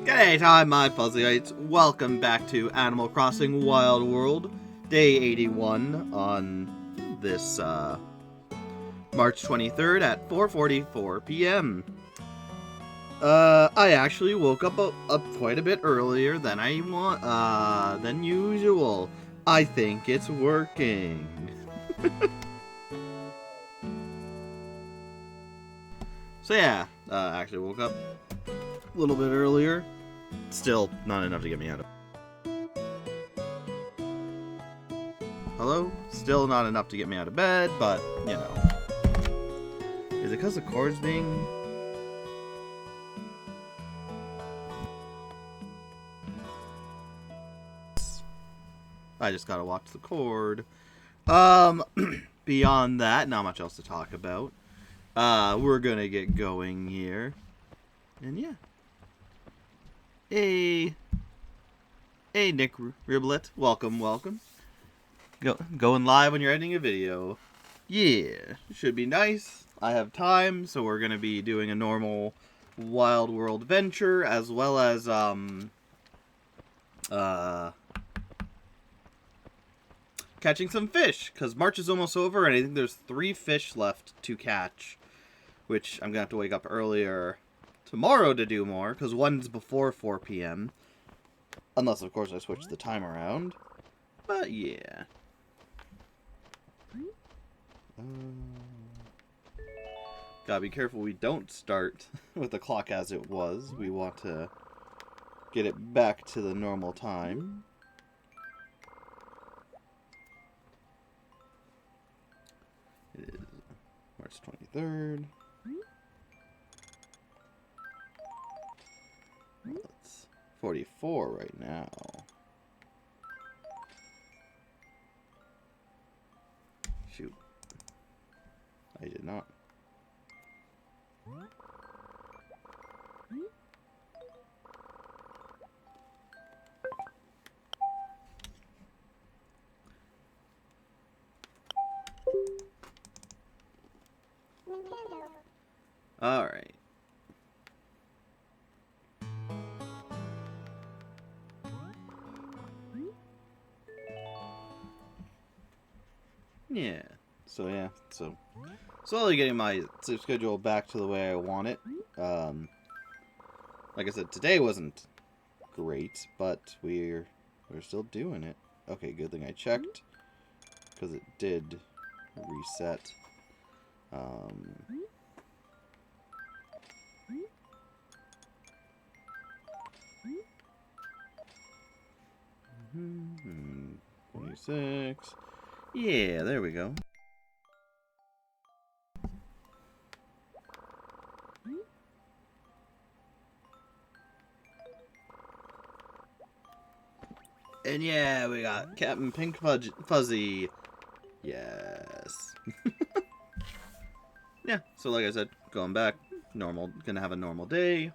G'day, time my Fuzzyites. Welcome back to Animal Crossing Wild World, day 81 on this March 23rd at 4:44 p.m. I actually woke up quite a bit earlier than than usual. I think it's working. So yeah, actually woke up a little bit earlier. Still not enough to get me out of. Hello? Still not enough to get me out of bed, but, you know. Is it because the cord's being... I just gotta watch the cord. Beyond that, not much else to talk about. We're gonna get going here. And yeah. Hey, Nick Riblet. Welcome. Going live when you're editing a video. Yeah, should be nice. I have time, so we're gonna be doing a normal Wild World venture, as well as, catching some fish, because March is almost over, and I think there's 3 fish left to catch, which I'm gonna have to wake up earlier tomorrow to do more, because one's before 4 p.m. Unless, of course, I switch the time around. But, yeah. Gotta be careful we don't start with the clock as it was. We want to get it back to the normal time. It is March 23rd. It's 44 right now. Shoot. I did not. All right. Yeah. So slowly getting my sleep schedule back to the way I want it. Like I said, today wasn't great, but we're still doing it. Okay, good thing I checked, because it did reset. Mm-hmm. 26. Yeah, there we go. And yeah, we got Captain Pink Fuzzy. Yes. Yeah, so like I said, going back, gonna have a normal day.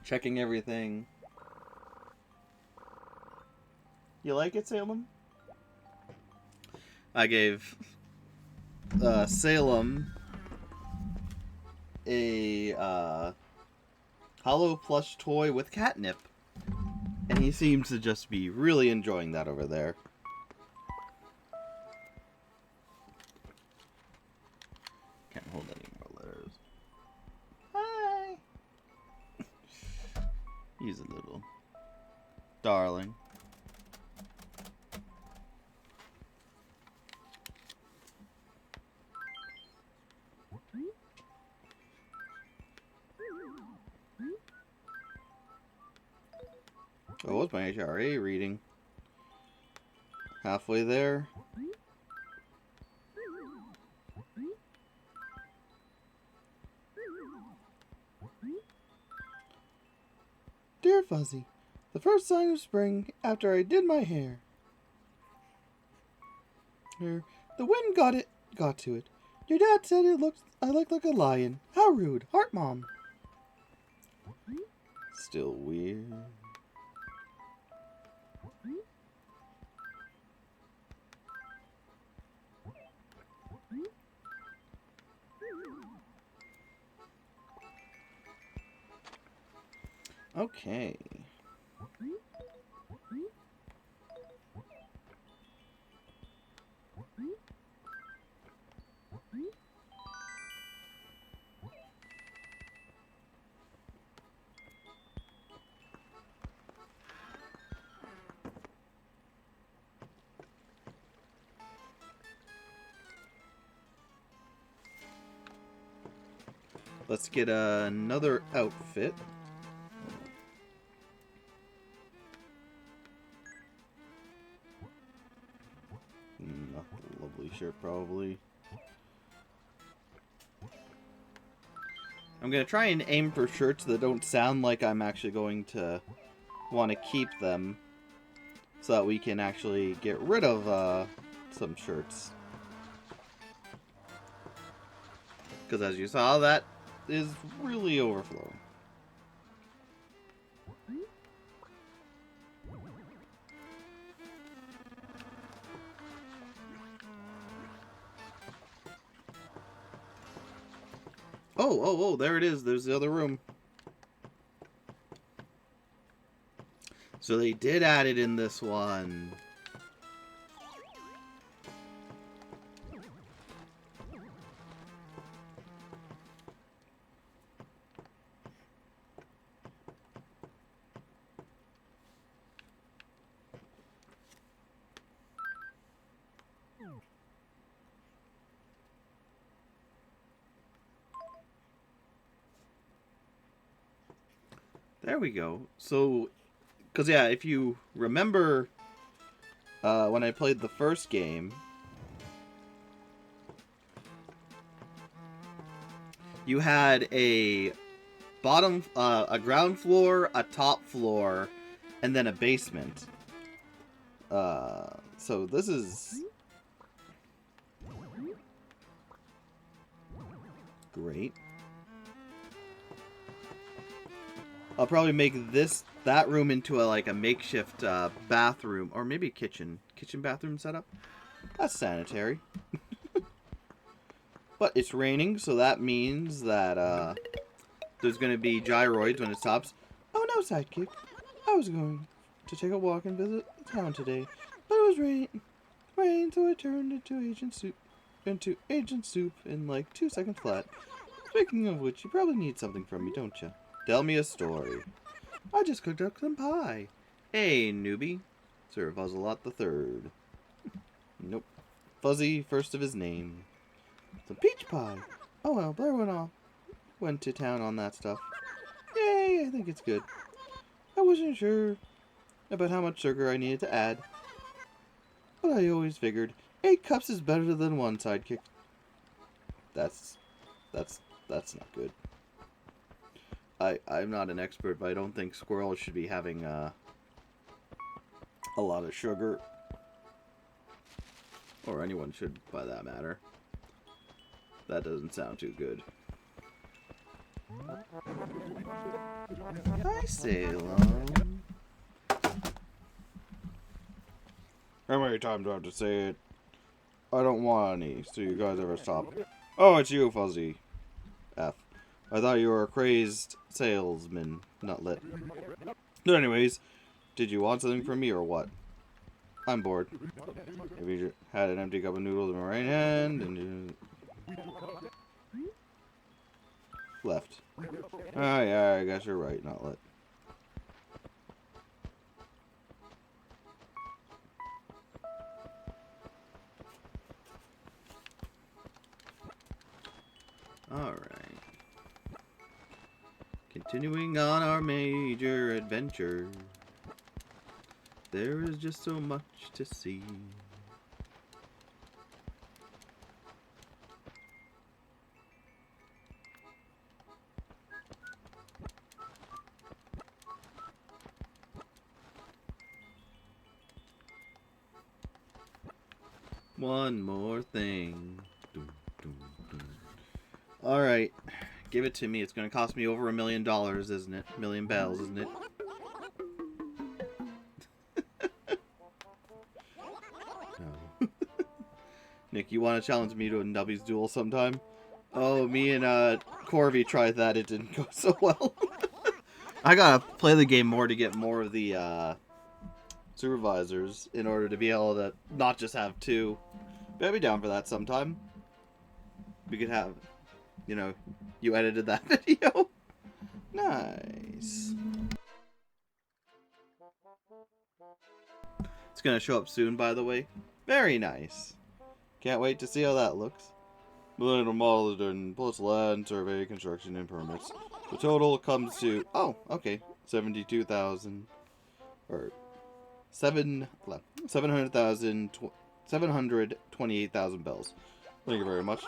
Checking everything. You like it, Salem? I gave Salem a hollow plush toy with catnip. And he seems to just be really enjoying that over there. Can't hold any more letters. Hi! He's a little darling. Oh, what's my HRA reading? Halfway there. Dear Fuzzy, the first sign of spring after I did my hair. The wind got to it. Your dad said I looked like a lion. How rude. Heart Mom. Still weird. Okay. Let's get another outfit. Not the lovely shirt, probably. I'm gonna try and aim for shirts that don't sound like I'm actually going to want to keep them, so that we can actually get rid of some shirts. Because as you saw, that is really overflow. Oh, there it is. There's the other room. So they did add it in this one. There we go. So, because yeah, if you remember when I played the first game, you had a a ground floor, a top floor, and then a basement. So this is great. I'll probably make that room into a makeshift bathroom, or maybe kitchen bathroom setup. That's sanitary. But it's raining, so that means that there's going to be gyroids when it stops. Oh no, sidekick! I was going to take a walk and visit the town today, but it was rain, so I turned into Agent Soup in like 2 seconds flat. Speaking of which, you probably need something from me, don't you? Tell me a story. I just cooked up some pie. Hey, newbie. Sir Fuzzalot the Third. Nope. Fuzzy, first of his name. Some peach pie. Oh well, Blair went to town on that stuff. Yay, I think it's good. I wasn't sure about how much sugar I needed to add, but I always figured 8 cups is better than 1, sidekick. That's not good. I'm not an expert, but I don't think squirrels should be having a lot of sugar. Or anyone should, by that matter. That doesn't sound too good. Hi, Salem. How many times do I have to say it? I don't want any, so you guys ever stop. Oh, it's you, Fuzzy. F. I thought you were a crazed salesman, not lit. But anyways, did you want something from me or what? I'm bored. If you had an empty cup of noodles in my right hand and you... Left. Oh yeah, I guess you're right, not lit. Alright. Continuing on our major adventure. There is just so much to see. One more thing. Alright. Give it to me. It's going to cost me over $1 million, isn't it? Million bells, isn't it? No. Nick, you want to challenge me to a Nubby's duel sometime? Oh, me and Corby tried that. It didn't go so well. I gotta play the game more to get more of the supervisors in order to be able to not just have two. But I'd be down for that sometime. We could have, you know, you edited that video. Nice. It's gonna show up soon, by the way. Very nice. Can't wait to see how that looks. Millennium models and plus land, survey, construction, and permits. The total comes to, oh, okay, 72,000, or 728,000 bells. Thank you very much.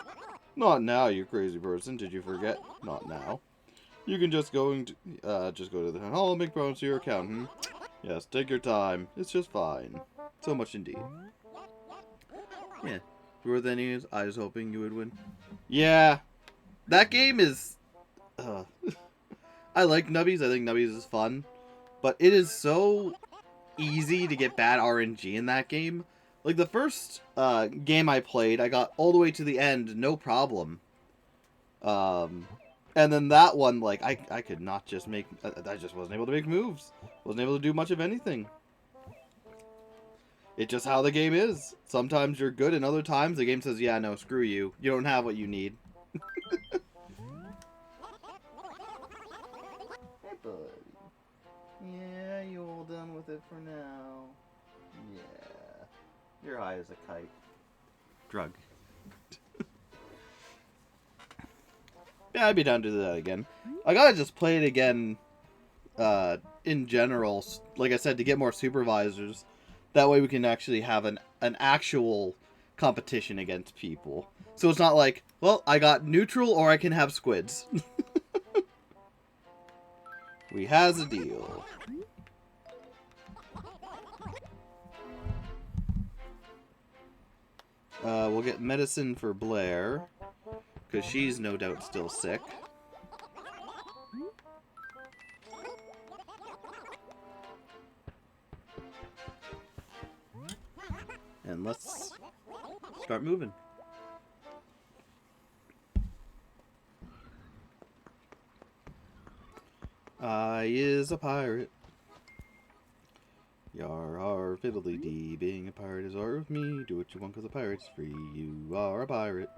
Not now, you crazy person. Did you forget? Not now. You can just go to the town hall and make progress to your account. Hmm? Yes, take your time. It's just fine. So much indeed. Yeah. If you were the news, I was hoping you would win. Yeah. That game is... I like Nubbies. I think Nubbies is fun. But it is so easy to get bad RNG in that game. Like, the first game I played, I got all the way to the end, no problem. And then that one, like, I could not just make... I just wasn't able to make moves. Wasn't able to do much of anything. It's just how the game is. Sometimes you're good, and other times the game says, yeah, no, screw you. You don't have what you need. Hey, buddy. Yeah, you all done with it for now? Yeah. You're high as a kite. Drug. Yeah, I'd be down to do that again. I gotta just play it again, in general, like I said, to get more supervisors. That way we can actually have an actual competition against people. So it's not like, well, I got neutral or I can have squids. We has a deal. We'll get medicine for Blair, because she's no doubt still sick. And let's start moving. I is a pirate. Yar har fiddly dee. Being a pirate is art with me. Do what you want because a pirate's free. You are a pirate.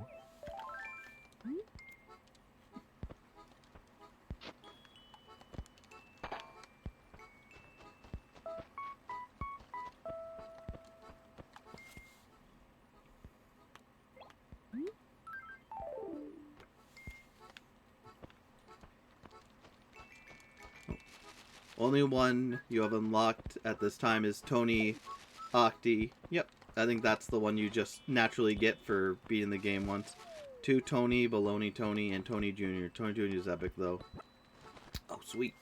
Only one you have unlocked at this time is Tony Octi. Yep, I think that's the one you just naturally get for beating the game once. 2 Tony, Baloney Tony, and Tony Jr. Tony Jr. is epic, though. Oh, sweet.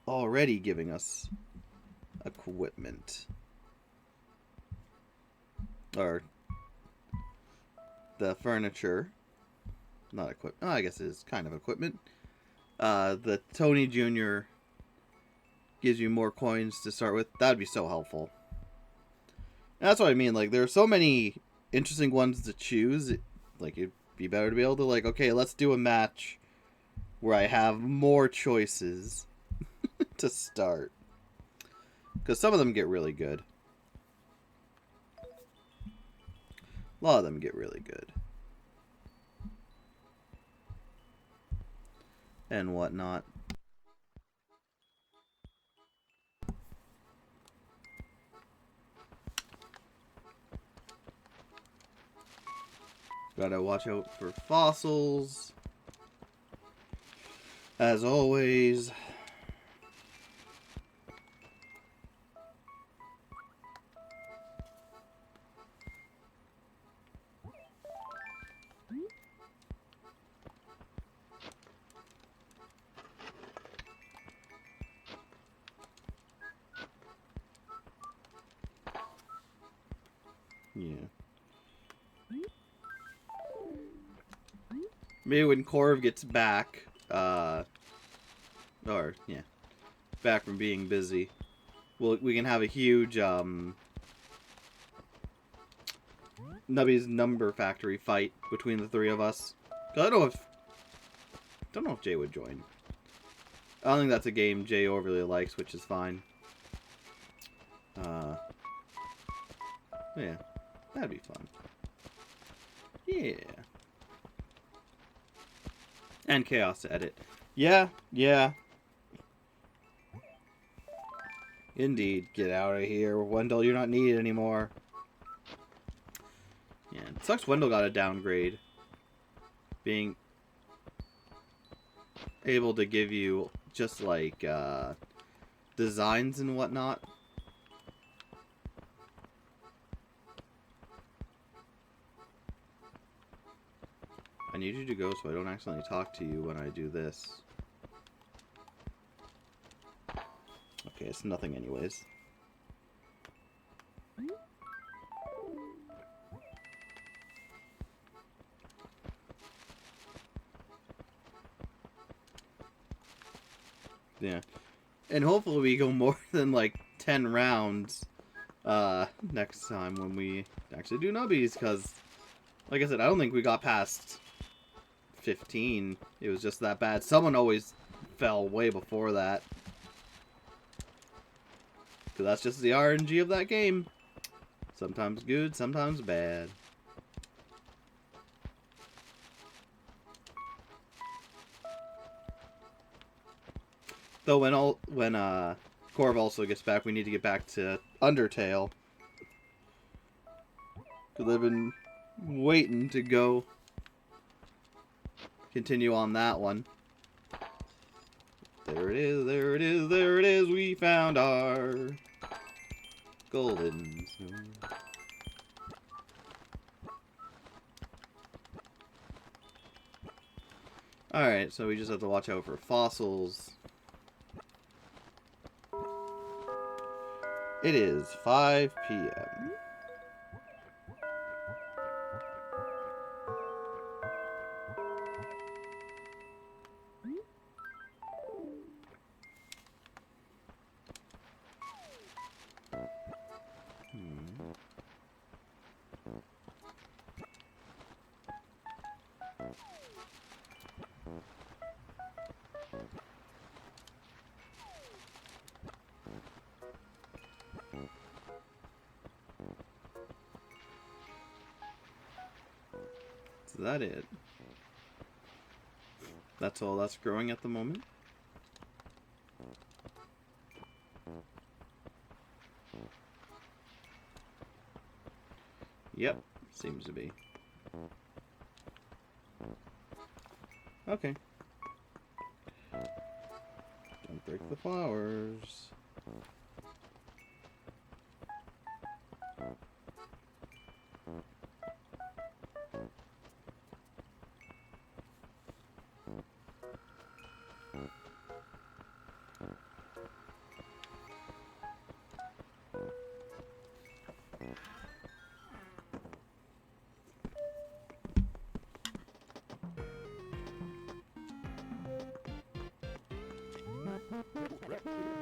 Already giving us equipment. Or the furniture. Not equipment. Oh, I guess it is kind of equipment. The Tony Jr. gives you more coins to start with. That would be so helpful. And that's what I mean. Like, there are so many interesting ones to choose. Like, it'd be better to be able to, like, okay, let's do a match where I have more choices to start. Because some of them get really good. A lot of them get really good. And whatnot. Gotta watch out for fossils. As always. Yeah. Maybe when Corv gets back, back from being busy, we can have a huge, Nubby's Number Factory fight between the three of us. I don't know if Jay would join. I don't think that's a game Jay overly likes, which is fine. Yeah, that'd be fun. Yeah. And Chaos to edit. Yeah, yeah. Indeed. Get out of here. Wendell, you're not needed anymore. Yeah, it sucks Wendell got a downgrade. Being able to give you just like designs and whatnot. I need you to go so I don't accidentally talk to you when I do this. Okay, it's nothing anyways. Yeah. And hopefully we go more than like 10 rounds next time when we actually do nubbies, because like I said, I don't think we got past 15. It was just that bad. Someone always fell way before that. Because that's just the RNG of that game. Sometimes good, sometimes bad. Though when Corv also gets back, we need to get back to Undertale. Because I've been waiting to go continue on that one. There it is, there it is, there it is. We found our golden spoon. Alright, so we just have to watch out for fossils. It is 5 p.m. Is that it? That's all that's growing at the moment? Yep, seems to be. Okay. Don't break the flowers.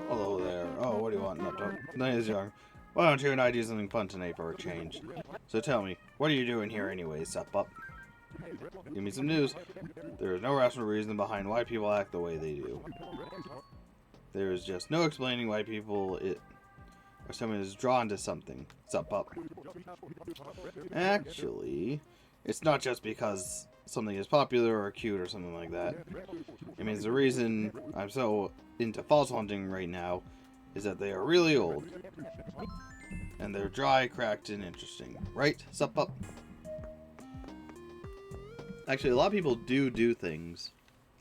Hello there. Oh, what do you want? No, don't. Night is young. Why don't you and I do something fun tonight for a change? So tell me, what are you doing here anyways, Up? Give me some news. There is no rational reason behind why people act the way they do. There is just no explaining why people or someone is drawn to something. Up? Actually, it's not just because something is popular or cute or something like that. It means the reason I'm so into fossil hunting right now is that they are really old. And they're dry, cracked, and interesting. Right? Up? Actually, a lot of people do things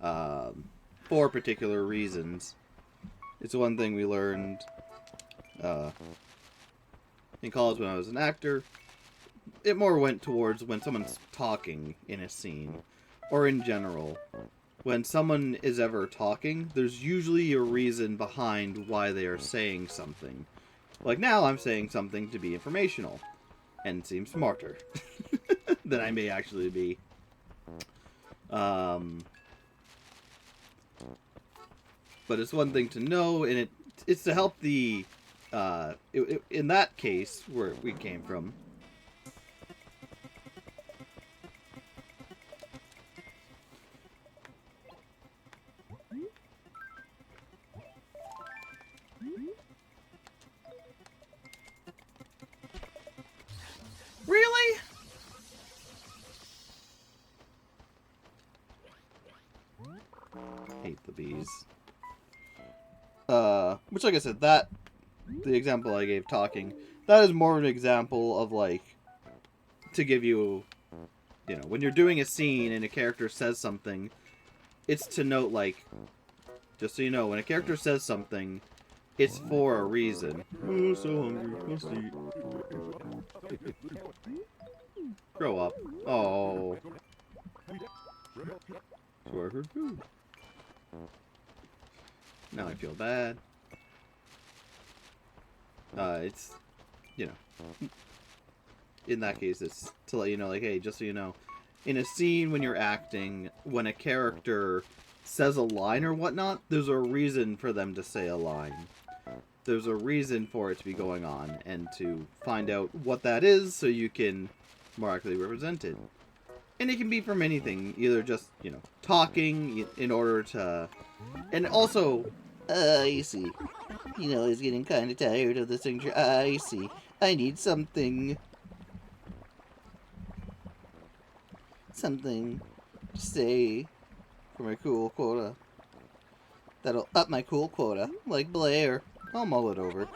for particular reasons. It's one thing we learned in college when I was an actor. It more went towards when someone's talking in a scene, or in general. When someone is ever talking, there's usually a reason behind why they are saying something. Like now, I'm saying something to be informational, and seem smarter than I may actually be. But it's one thing to know, and it's to help the, in that case, where we came from, Really? Hate the bees. Which, like I said, the example I gave talking, that is more of an example of, like, to give you, you know, when you're doing a scene and a character says something, it's to note, like, just so you know, when a character says something, it's for a reason. Oh, so hungry. Must eat. Grow up. Oh. So I heard food. Now I feel bad. It's, you know, in that case, it's to let you know, like, hey, just so you know, in a scene when you're acting, when a character says a line or whatnot, there's a reason for them to say a line. There's a reason for it to be going on, and to find out what that is so you can more accurately represent it. And it can be from anything, either just, you know, talking in order to... And also, I see. You know, he's getting kind of tired of this thing. I see. I need something. Something to say for my cool quota. That'll up my cool quota, like Blair. I'll mull it over.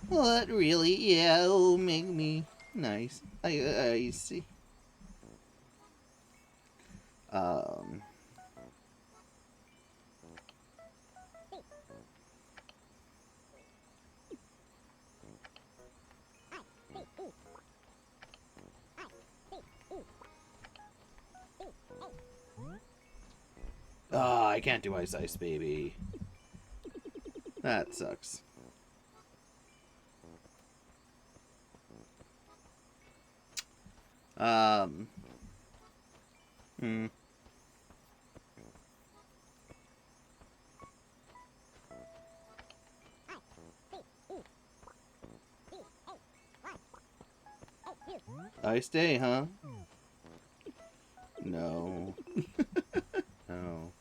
What, really? Yeah, it'll make me nice. I see. I can't do Ice Ice Baby. That sucks. Ice Day, huh? No. No.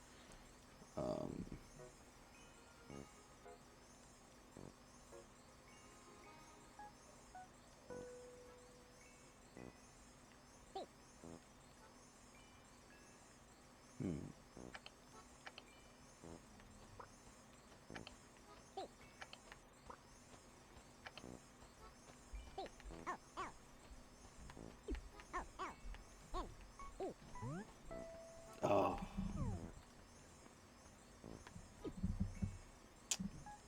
Oh.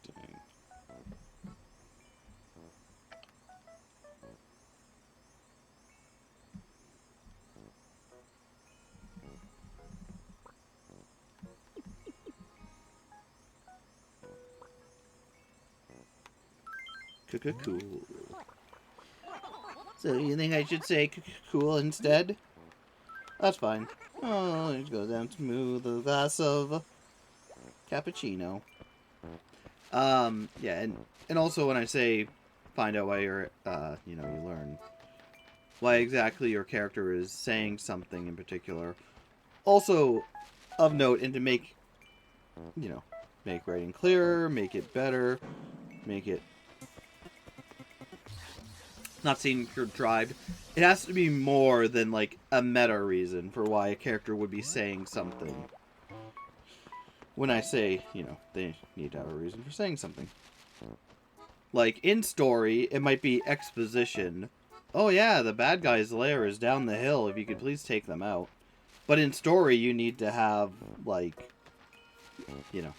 Dang. Cool. So you think I should say cool instead? That's fine. Oh, let's go down to move the glass of cappuccino. Yeah, and also when I say find out why you're, you know, you learn why exactly your character is saying something in particular. Also, of note, and to make, you know, make writing clearer, make it better, make it not seem contrived. It has to be more than, like, a meta reason for why a character would be saying something. When I say, you know, they need to have a reason for saying something. Like, in story, it might be exposition. Oh yeah, the bad guy's lair is down the hill, if you could please take them out. But in story, you need to have, like, you know,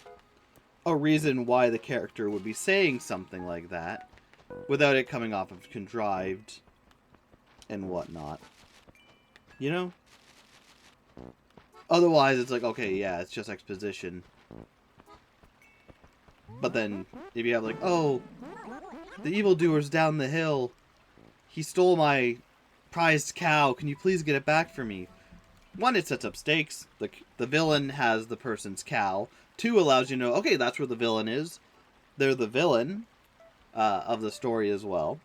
a reason why the character would be saying something like that, without it coming off of contrived and whatnot. You know? Otherwise, it's like, okay, yeah, it's just exposition. But then, if you have like, oh, the evildoer's down the hill. He stole my prized cow. Can you please get it back for me? One, it sets up stakes. The villain has the person's cow. Two, allows you to know, okay, that's where the villain is. They're the villain of the story as well.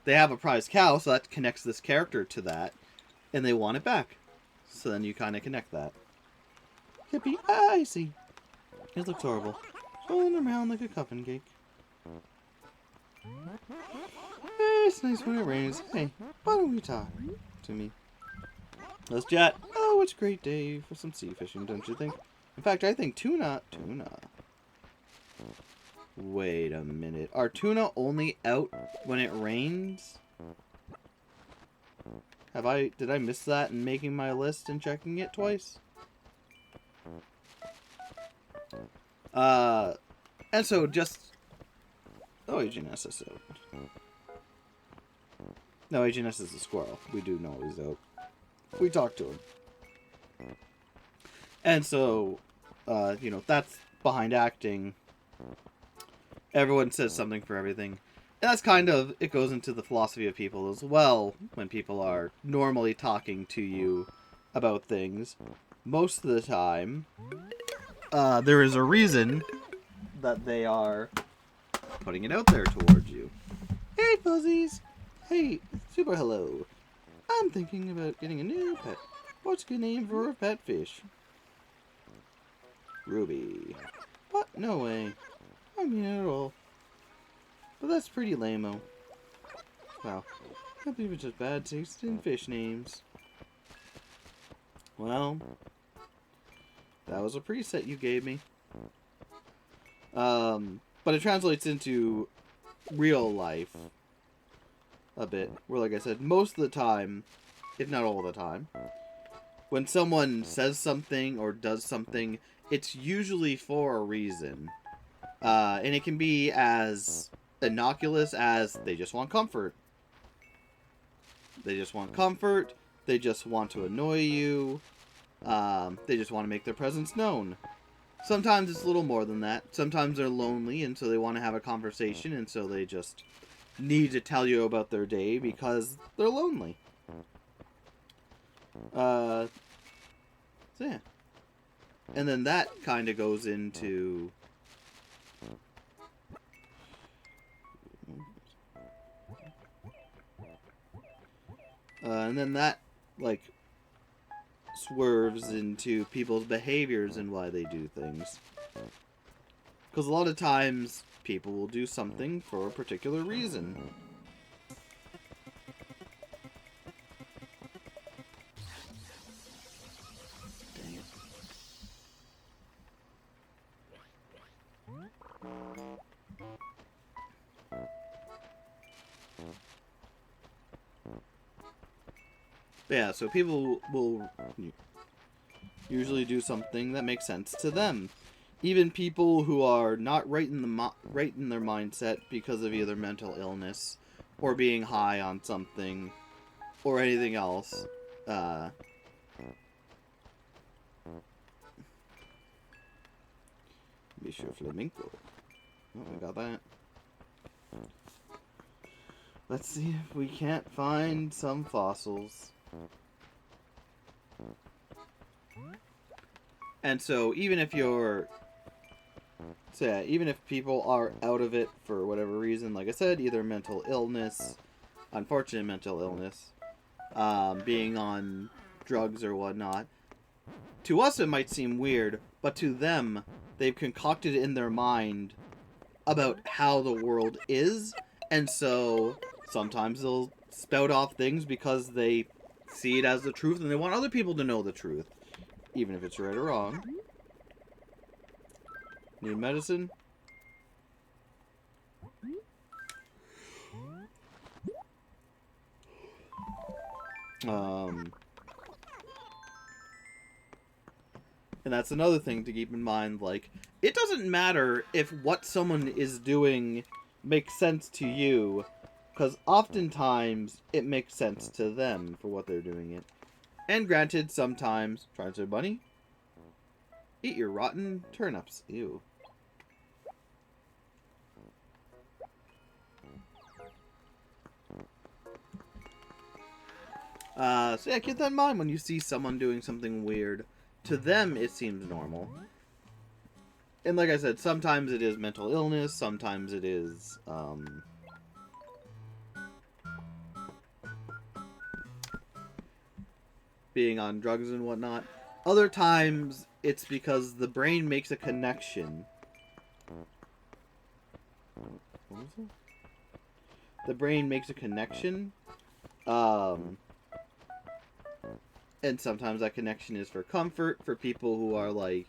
They have a prized cow, so that connects this character to that. And they want it back. So then you kind of connect that. Hippie, I see. It looks horrible. Rolling around like a coffin cake. It's nice when it rains. Hey, why don't we talk to me? Let's chat. Oh, it's a great day for some sea fishing, don't you think? In fact, I think tuna. Wait a minute. Are tuna only out when it rains? Did I miss that in making my list and checking it twice? And so just... Oh, HNS is out. No, HNS is a squirrel. We do know he's out. We talked to him. And so, you know, that's behind acting. Everyone says something for everything. And that's kind of, it goes into the philosophy of people as well, when people are normally talking to you about things. Most of the time, there is a reason that they are putting it out there towards you. Hey, Fuzzies! Hey, super hello. I'm thinking about getting a new pet. What's a good name for a pet fish? Ruby. What? No way. I mean it at all. But that's pretty lame-o. Wow. Can't believe it's just bad taste in fish names. Well, that was a preset you gave me. But it translates into real life a bit. Where, like I said, most of the time, if not all the time, when someone says something or does something, it's usually for a reason. And it can be as innocuous as they just want comfort. They just want comfort. They just want to annoy you. They just want to make their presence known. Sometimes it's a little more than that. Sometimes they're lonely, and so they want to have a conversation, and so they just need to tell you about their day because they're lonely. So yeah. And then that kind of goes into... and then that, like, swerves into people's behaviors and why they do things. Because a lot of times, people will do something for a particular reason. Dang it. Yeah, so people will usually do something that makes sense to them. Even people who are not right in their mindset because of either mental illness or being high on something or anything else. Monsieur Flamenco. Oh, we got that. Let's see if we can't find some fossils. And so, even if you're... So yeah, even if people are out of it for whatever reason, like I said, either mental illness, unfortunate mental illness, being on drugs or whatnot, to us it might seem weird, but to them, they've concocted in their mind about how the world is, and so sometimes they'll spout off things because they see it as the truth and they want other people to know the truth, even if it's right or wrong. Need medicine? And that's another thing to keep in mind, like, it doesn't matter if what someone is doing makes sense to you, because oftentimes it makes sense to them for what they're doing it. And granted, sometimes, Transfer Bunny, eat your rotten turnips. Ew. So yeah, keep that in mind when you see someone doing something weird. To them, it seems normal. And like I said, sometimes it is mental illness, sometimes it is, being on drugs and whatnot. Other times, it's because the brain makes a connection What was it? The brain makes a connection. And sometimes that connection is for comfort, for people who are like...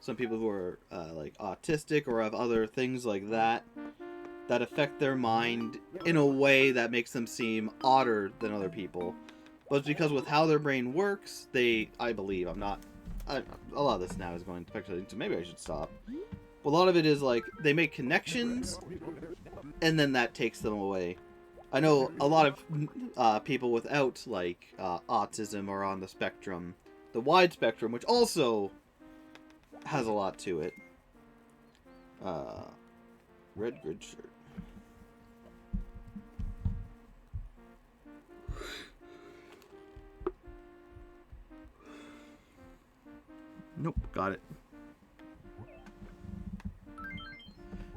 Some people who are like autistic or have other things like that that affect their mind in a way that makes them seem odder than other people. But it's because with how their brain works, I believe, a lot of this now is going to speculating, so maybe I should stop. But a lot of it is like, they make connections, and then that takes them away. I know a lot of people without, like, autism or on the spectrum, the wide spectrum, which also has a lot to it. Red grid shirt. Nope, got it.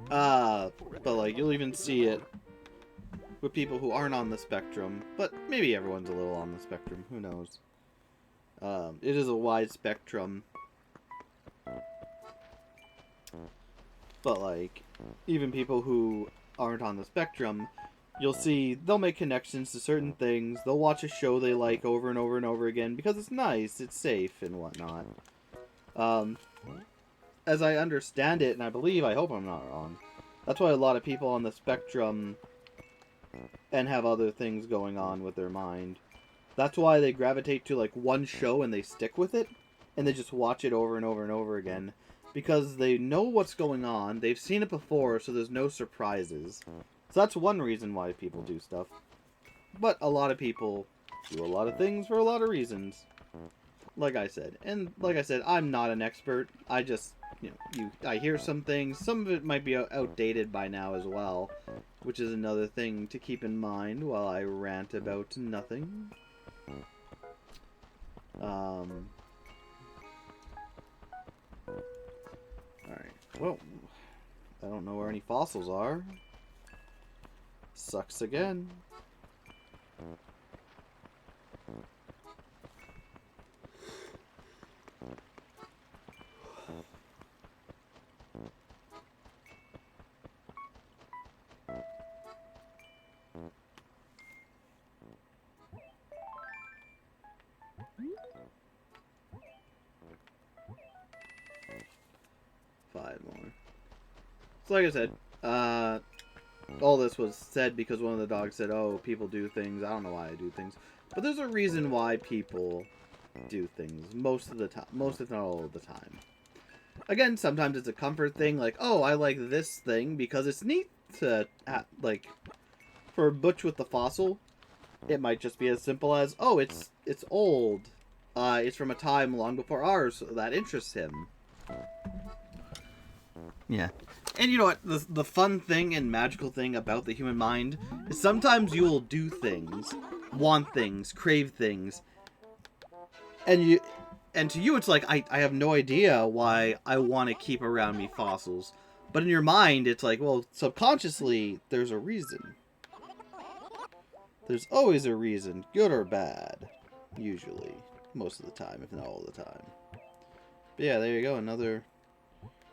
But like, you'll even see it with people who aren't on the spectrum, but maybe everyone's a little on the spectrum, who knows. It is a wide spectrum. But like, even people who aren't on the spectrum, you'll see they'll make connections to certain things, they'll watch a show they like over and over and over again because it's nice, it's safe, and whatnot. As I understand it, and I hope I'm not wrong, that's why a lot of people on the spectrum and have other things going on with their mind. That's why they gravitate to like one show and they stick with it, and they just watch it over and over and over again, because they know what's going on, they've seen it before, so there's no surprises. So that's one reason why people do stuff. But a lot of people do a lot of things for a lot of reasons. Like I said. And like I said, I'm not an expert. I just, I hear some things. Some of it might be outdated by now as well, which is another thing to keep in mind while I rant about nothing. Alright. Well, I don't know where any fossils are. Sucks again. Five more. So like I said, all this was said because one of the dogs said, oh, people do things. I don't know why I do things. But there's a reason why people do things most of the time. Most, if not all of the time. Again, sometimes it's a comfort thing. Like, oh, I like this thing because it's neat to, like, for Butch with the fossil, it might just be as simple as, oh, it's old. It's from a time long before ours, so that interests him. Yeah. And you know what? The fun thing and magical thing about the human mind is sometimes you will do things, want things, crave things, and to you it's like, I have no idea why I want to keep around me fossils. But in your mind, it's like, well, subconsciously, there's a reason. There's always a reason, good or bad. Usually. Most of the time, if not all the time. But yeah, there you go, another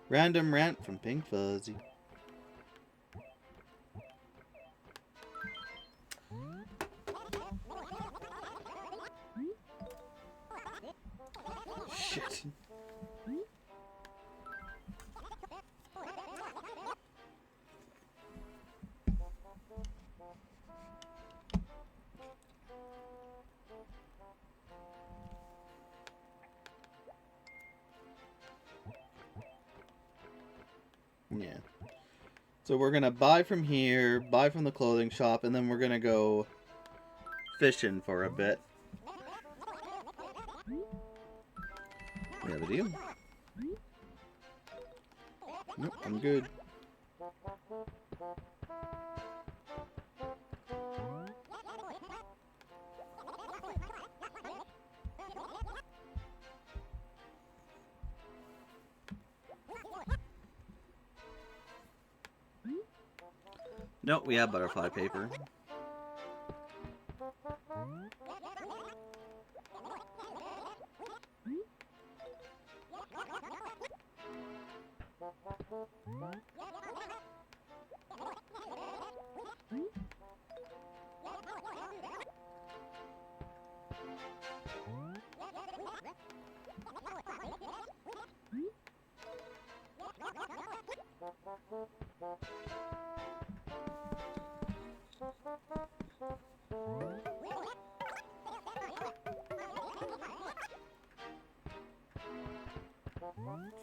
random rant from Pink Fuzzy. Shit. Yeah. So we're gonna buy from here, buy from the clothing shop, and then we're gonna go fishing for a bit. We have a deal. Nope, I'm good. Nope, we have butterfly paper.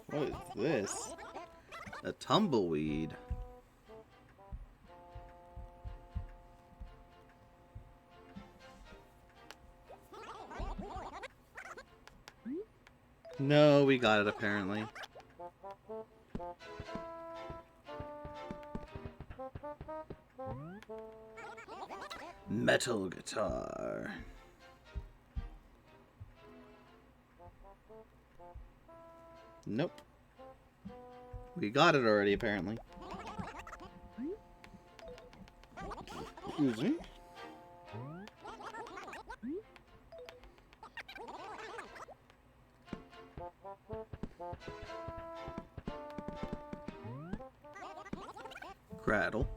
What is this? A tumbleweed. No, we got it apparently. Metal guitar. Nope. We got it already apparently. Excuse me. Cradle.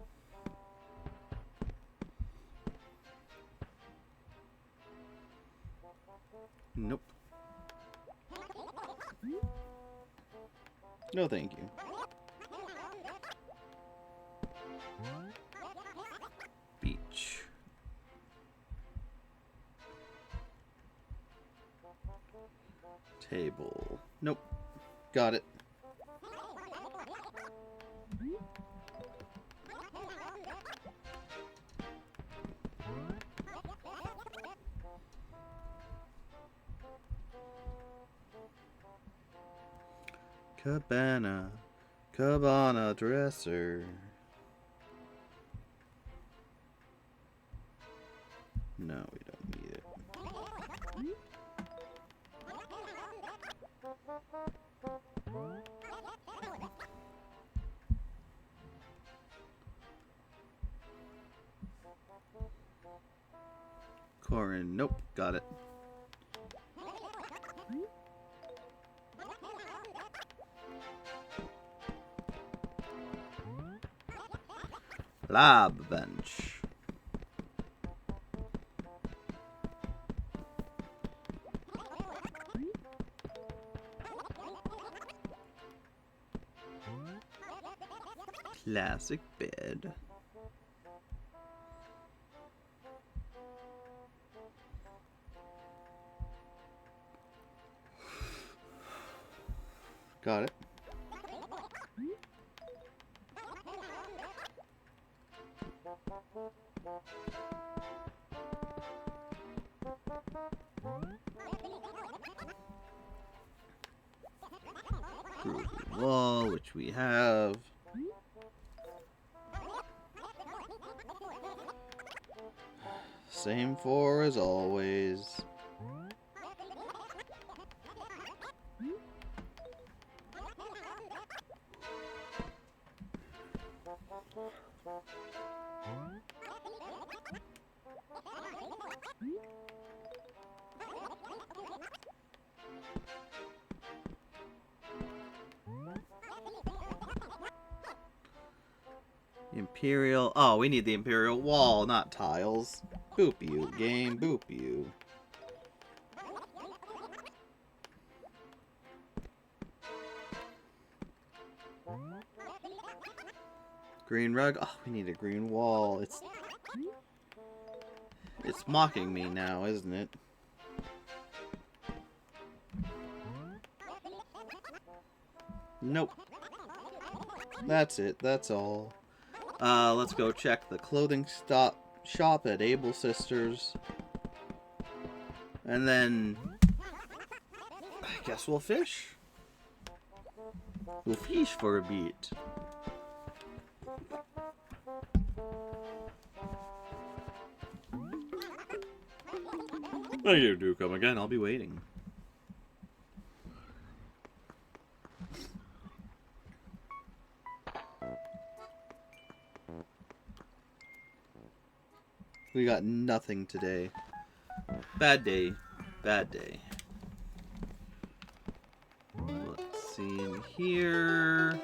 Nope. No, thank you. Beach. Table. Nope. Got it. Cabana dresser. No, we don't need it. Corin, nope, got it. Lab bench. Classic bed. Got it. Groovy wall, which we have. Same four as always. Imperial. Oh, we need the Imperial wall, not tiles. Boop you, game. Boop you. Green rug. Oh, we need a green wall. It's mocking me now, isn't it? Nope. That's it. That's all. Let's go check the clothing shop at Able Sisters. And then I guess we'll fish. We'll fish for a bit. Thank you, do come again. I'll be waiting. We got nothing today. Bad day. Bad day. Let's see in here?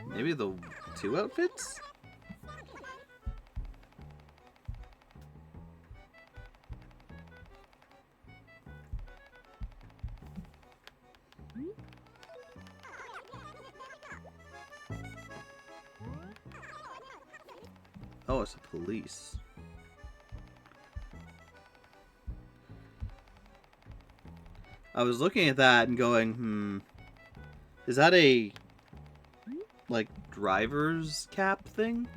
Maybe the 2 outfits? Oh, it's the police. I was looking at that and going, is that a, like, driver's cap thing?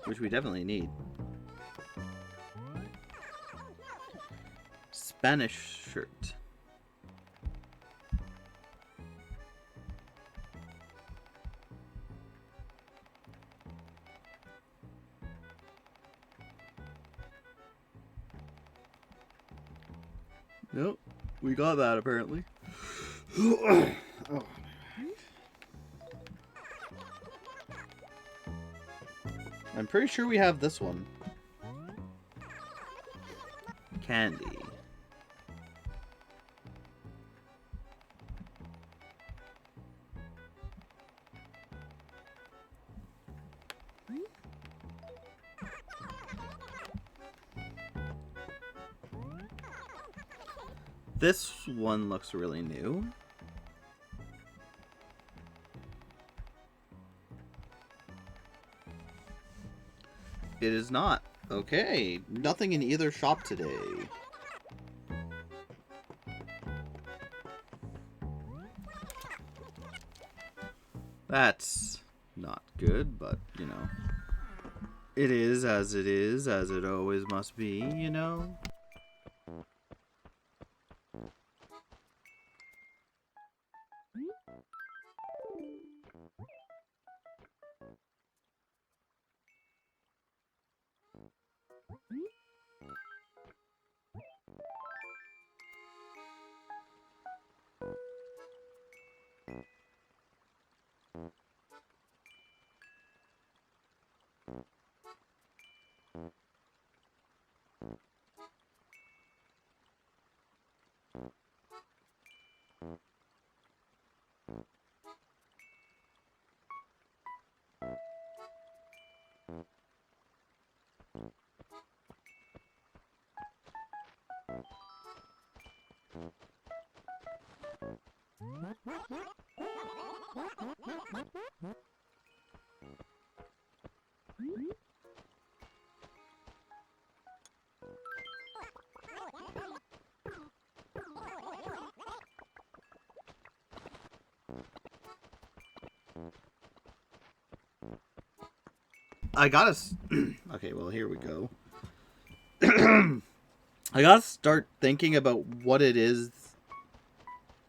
Which we definitely need. Spanish shirt. Nope, we got that apparently. Oh. I'm pretty sure we have this one. Candy. This one looks really new. It is not. Okay, nothing in either shop today. That's not good, but, you know. It is, as it always must be, you know? I gotta... Okay, well, here we go. I gotta start thinking about what it is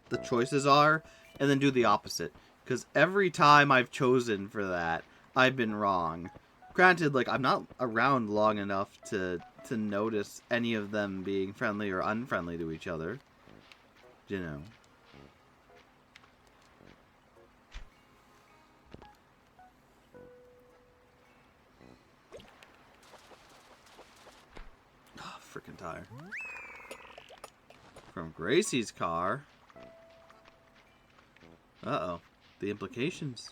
the choices are, and then do the opposite. Because every time I've chosen for that, I've been wrong. Granted, like, I'm not around long enough to notice any of them being friendly or unfriendly to each other. You know. Oh, freaking tire. From Gracie's car. Uh-oh. The implications.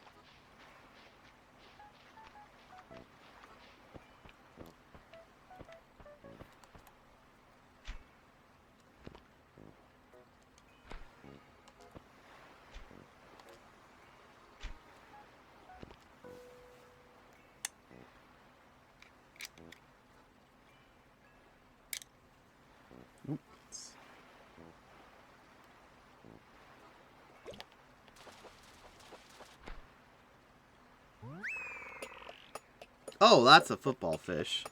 Oh, that's a football fish.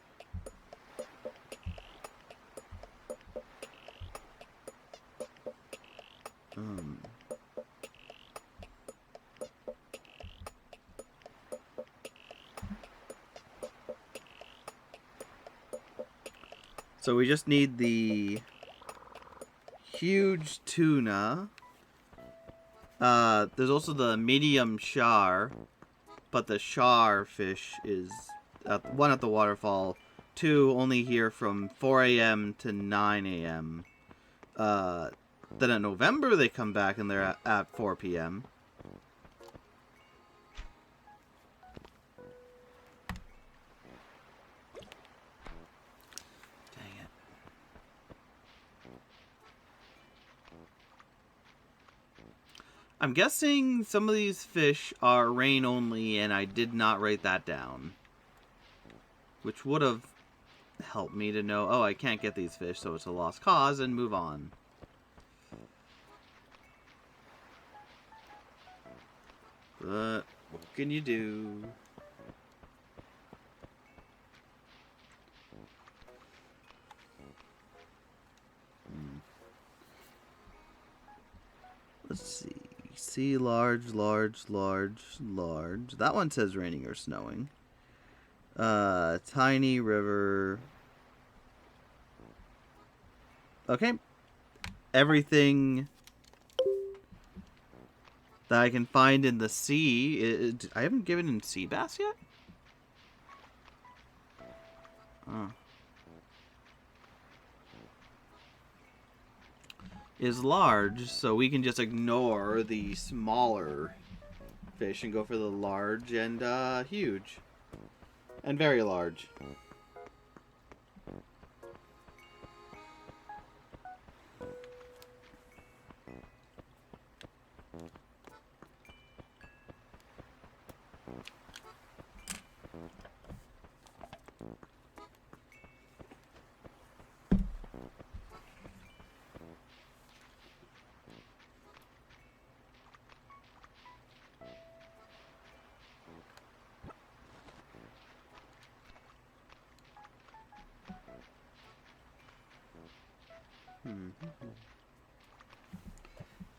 So we just need the huge tuna. There's also the medium char, but the char fish is one at the waterfall, 2 only here from 4 a.m. to 9 a.m. Then in November they come back and they're at 4 p.m. Dang it. I'm guessing some of these fish are rain only, and I did not write that down. Which would have helped me to know, oh, I can't get these fish, so it's a lost cause, and move on. But what can you do? Let's see. Sea large, large, large, large. That one says raining or snowing. Tiny river. Okay. Everything that I can find in the sea. I haven't given in sea bass yet? Oh. Is large, so we can just ignore the smaller fish and go for the large and huge. And very large.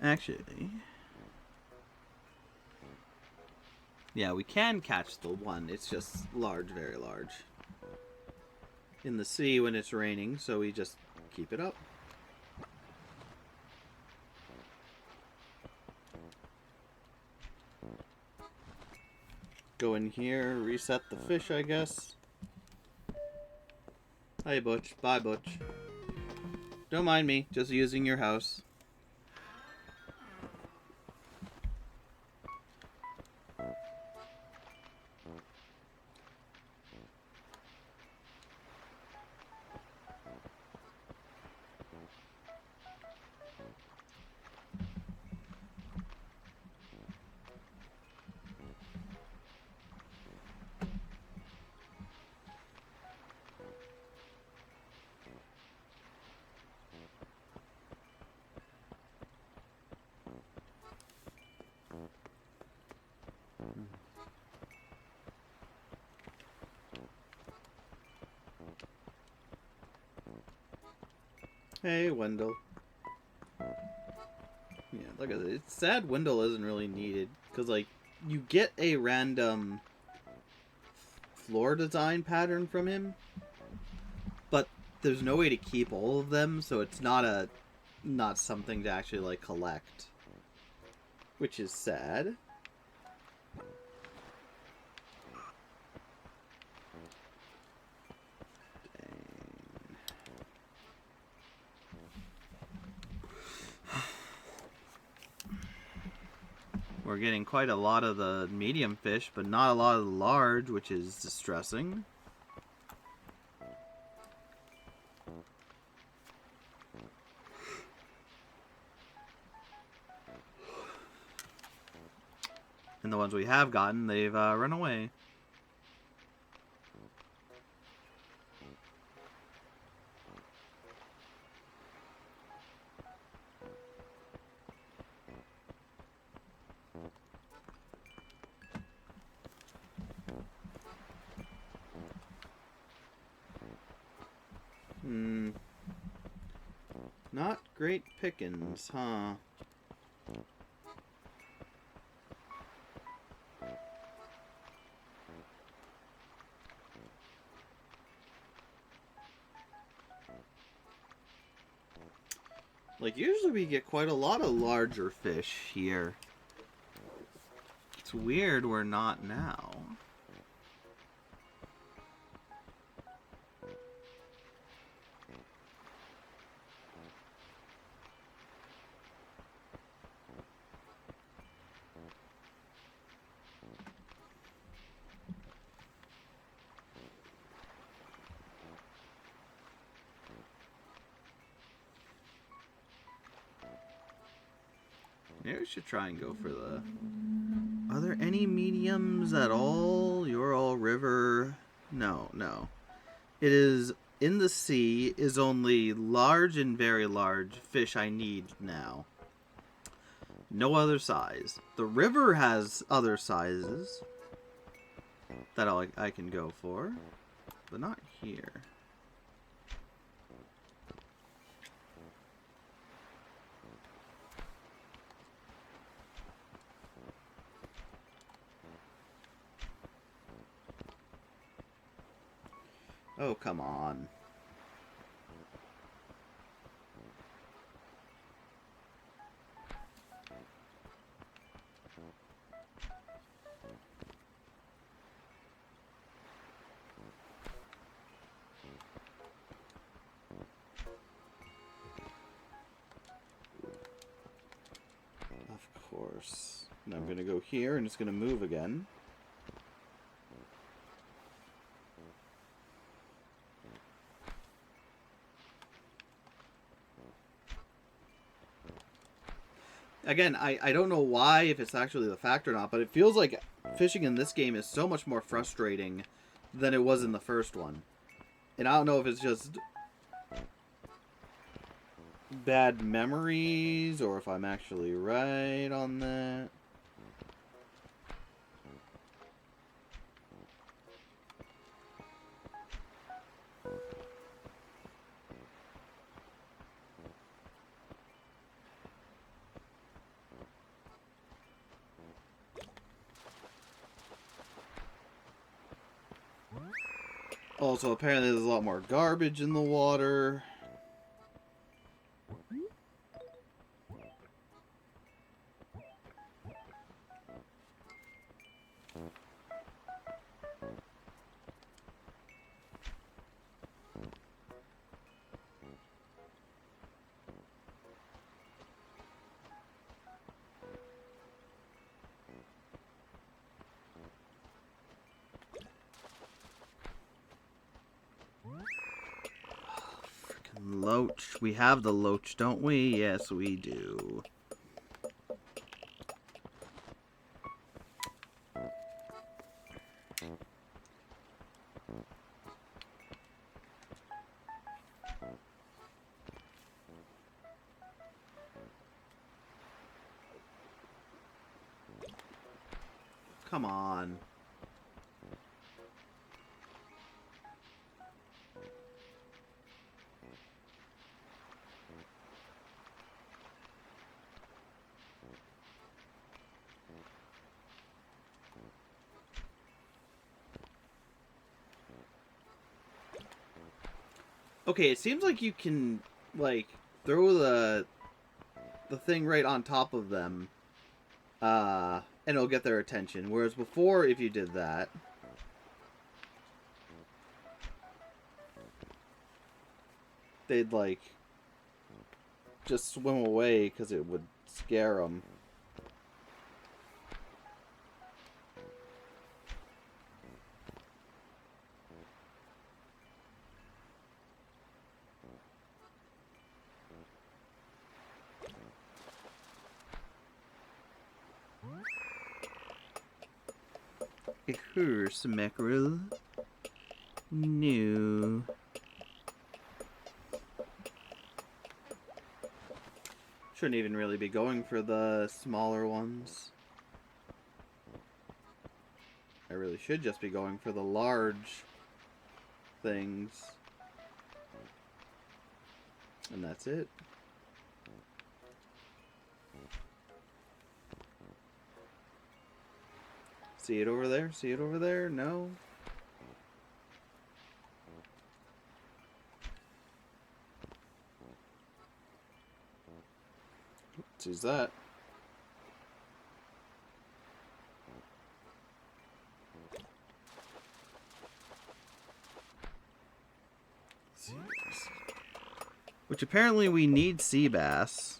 Actually, yeah, we can catch the one. It's just large, very large. In the sea when it's raining, so we just keep it up. Go in here, reset the fish, I guess. Hi, Butch. Bye, Butch. Don't mind me, just using your house. Hey, Wendell. Yeah, like I said, it's sad Wendell isn't really needed. Because, like, you get a random floor design pattern from him, but there's no way to keep all of them, so it's not something to actually, like, collect. Which is sad. We're getting quite a lot of the medium fish, but not a lot of the large, which is distressing. And the ones we have gotten, they've run away. Not great pickings, huh? Like, usually we get quite a lot of larger fish here. It's weird we're not now. Maybe we should try and go for the... Are there any mediums at all? You're all river. No, no. It is in the sea is only large and very large fish I need now. No other size. The river has other sizes that I can go for, but not here. Oh, come on. Of course. Now I'm going to go here and it's going to move again. Again, I don't know why, if it's actually the fact or not, but it feels like fishing in this game is so much more frustrating than it was in the first one. And I don't know if it's just bad memories or if I'm actually right on that. Also, apparently there's a lot more garbage in the water. Loach. We have the loach, don't we? Yes, we do. Come on. Okay, it seems like you can, like, throw the thing right on top of them, and it'll get their attention. Whereas before, if you did that, they'd, like, just swim away because it would scare them. A horse mackerel. No. Shouldn't even really be going for the smaller ones. I really should just be going for the large things. And that's it. See it over there? See it over there? No? Who's that? Which apparently we need sea bass.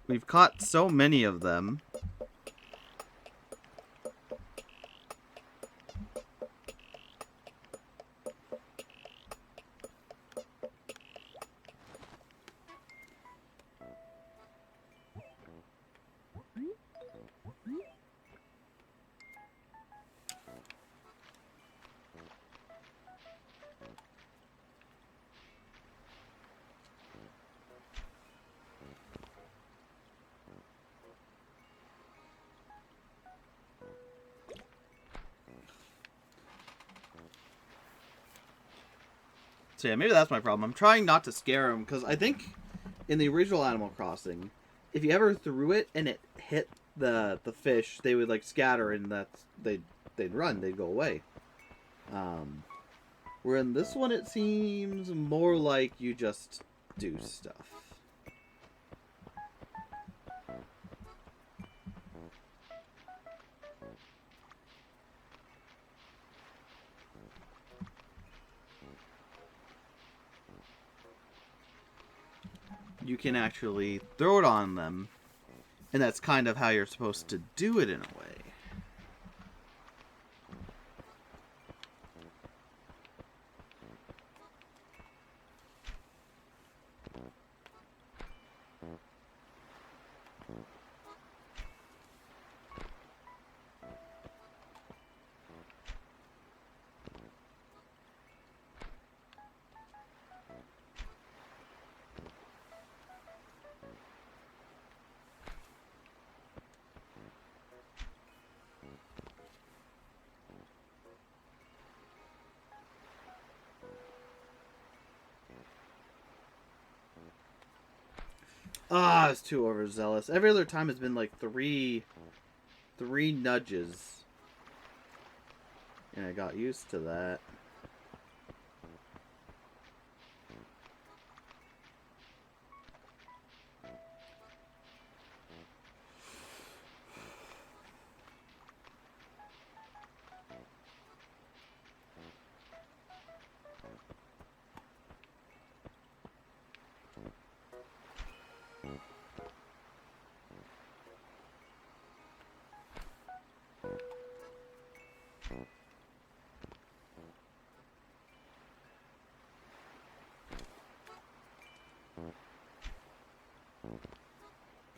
We've caught so many of them. So yeah, maybe that's my problem. I'm trying not to scare them because I think in the original Animal Crossing, if you ever threw it and it hit the fish, they would like scatter and they'd run, they'd go away. Where in this one it seems more like you just do stuff. You can actually throw it on them, and that's kind of how you're supposed to do it in a way. Ah, it's too overzealous. Every other time has been like three nudges. And I got used to that.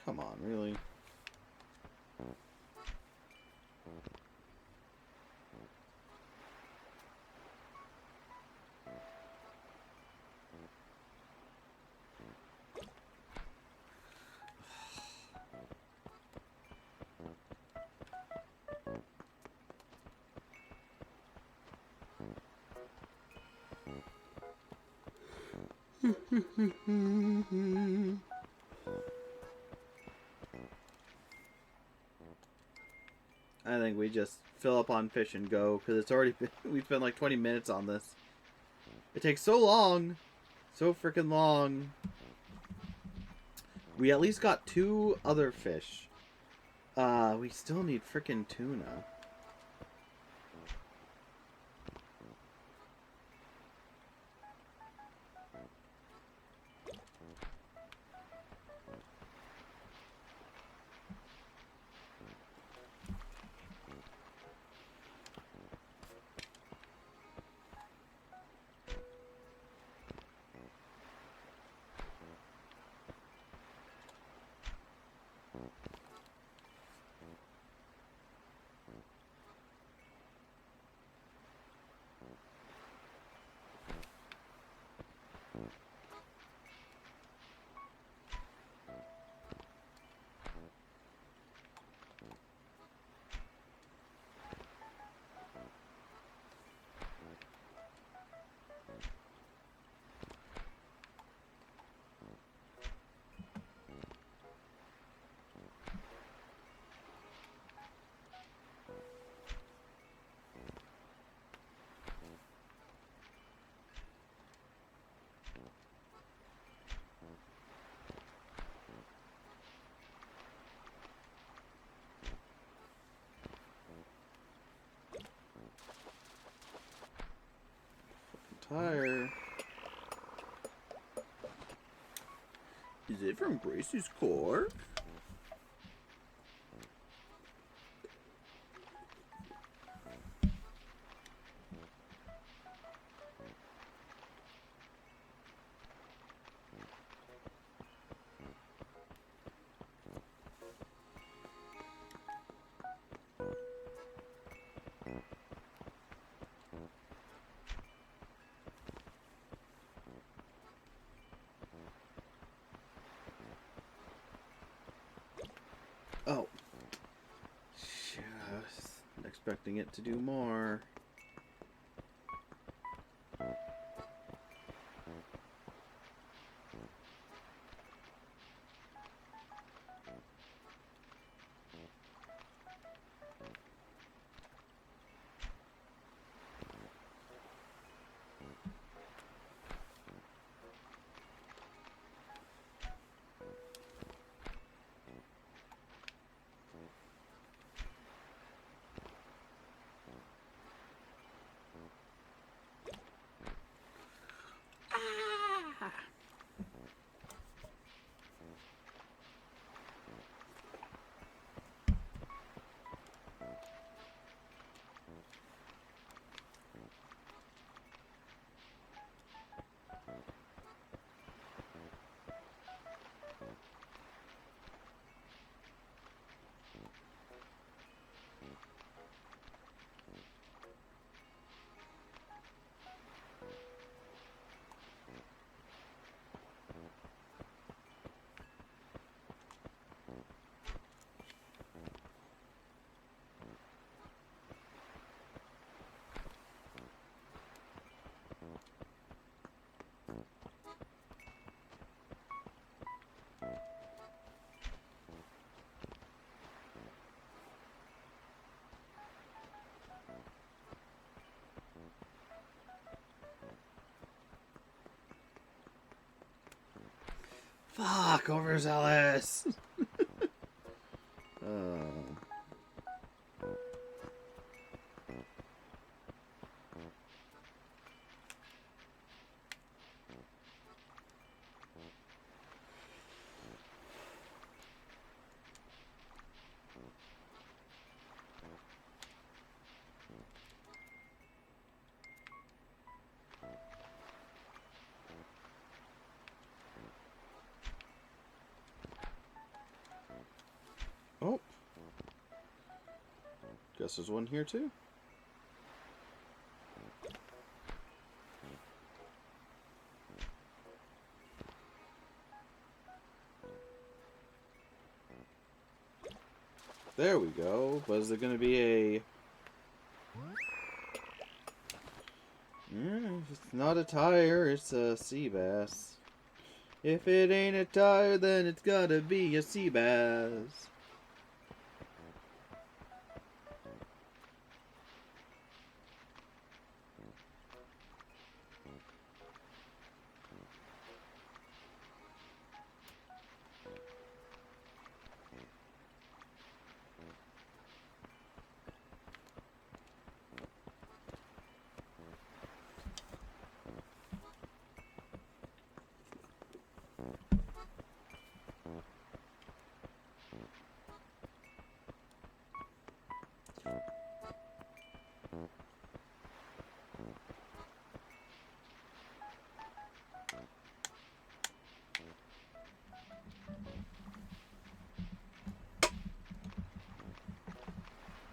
Come on, really? I think we just fill up on fish and go, because it's already been, we spent like 20 minutes on this. It takes so long. So freaking long. We at least got 2 other fish. We still need freaking tuna. Tire. Is it from Gracie's core? Oh. Shit, I was expecting it to do more. Fuck, overzealous. Oh. Guess there's one here too. There we go. Was there going to be a... it's not a tire, it's a sea bass. If it ain't a tire, then it's gotta be a sea bass.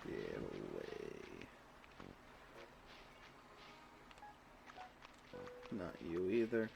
Get away. Not you either.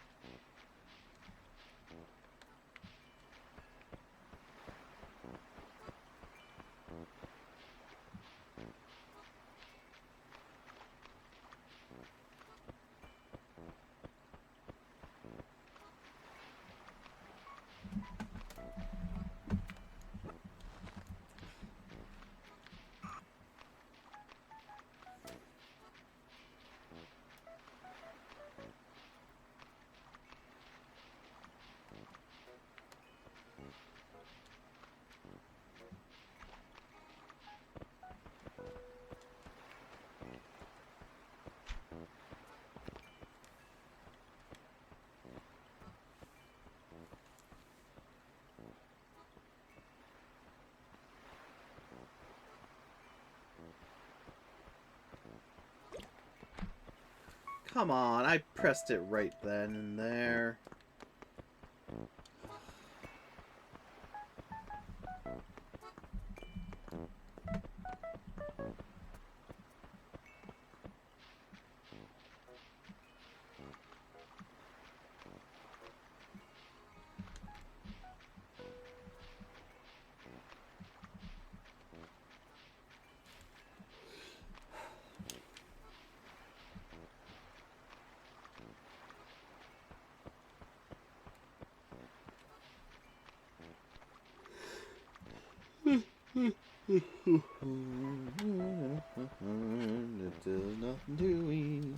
Come on, I pressed it right then and there. It does nothing to eat.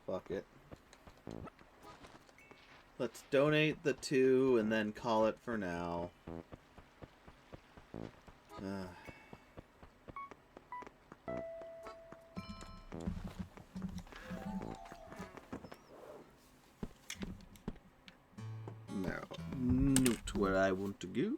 Fuck it. Let's donate the 2 and then call it for now. Now, note where I want to go.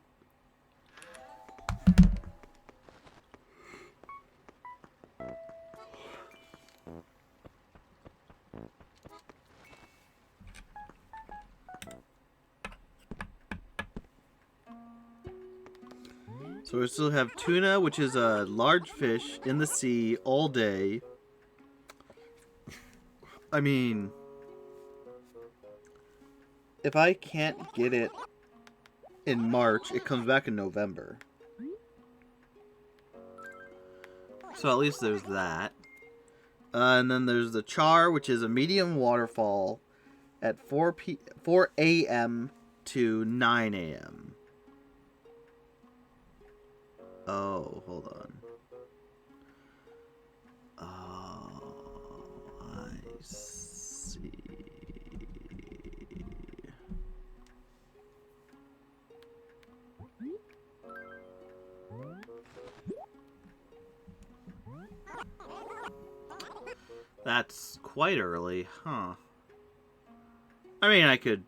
So we still have tuna, which is a large fish in the sea all day. I mean, if I can't get it in March, it comes back in November. So at least there's that. And then there's the Char, which is a medium waterfall at 4 a.m. to 9 a.m. Oh, hold on. Oh, I see. That's quite early, huh? I mean, I could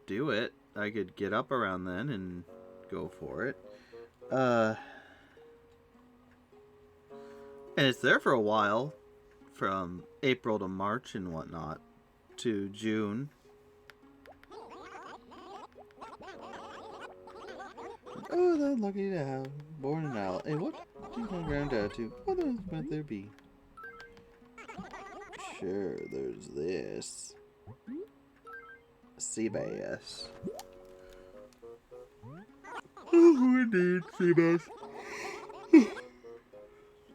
do it. I could get up around then and go for it. And it's there for a while, from April to March and whatnot, to June. Oh, they're lucky to have born an owl. Hey, what? My granddad too. What else might there be? Sure, there's this. Sea bass. Oh, indeed, sea bass.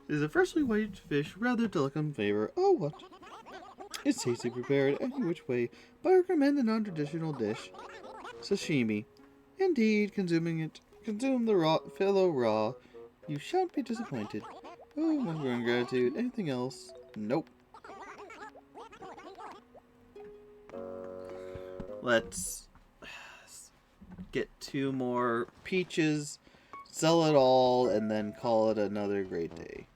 Is a freshly white fish rather delicate flavor. Oh, what? It's tasty prepared any which way, but I recommend the non-traditional dish, sashimi. Indeed, consume the raw, fellow raw. You shan't be disappointed. Oh, my growing gratitude. Anything else? Nope. Let's get 2 more peaches, sell it all, and then call it another great day.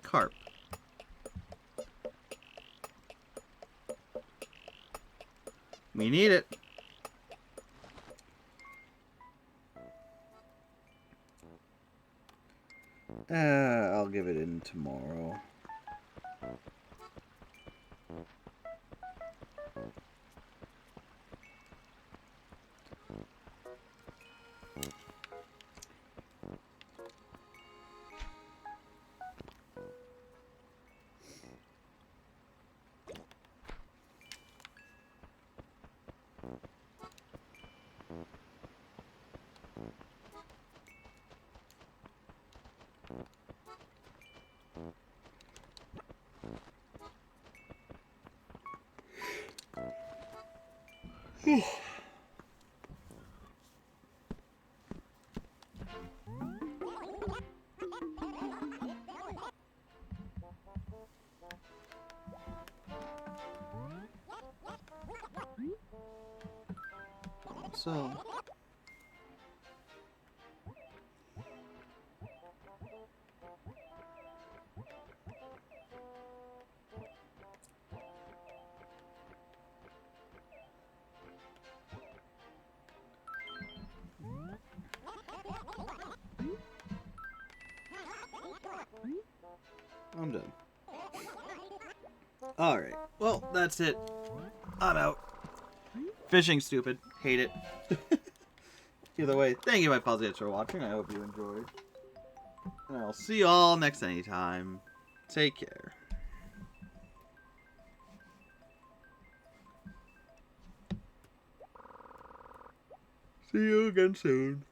Carp. We need it. I'll give it in tomorrow. So, I'm done. Alright, well, that's it. I'm out. Fishing stupid. Hate it. Either way, thank you, my puzzles, for watching. I hope you enjoyed. And I'll see you all next anytime. Take care. See you again soon.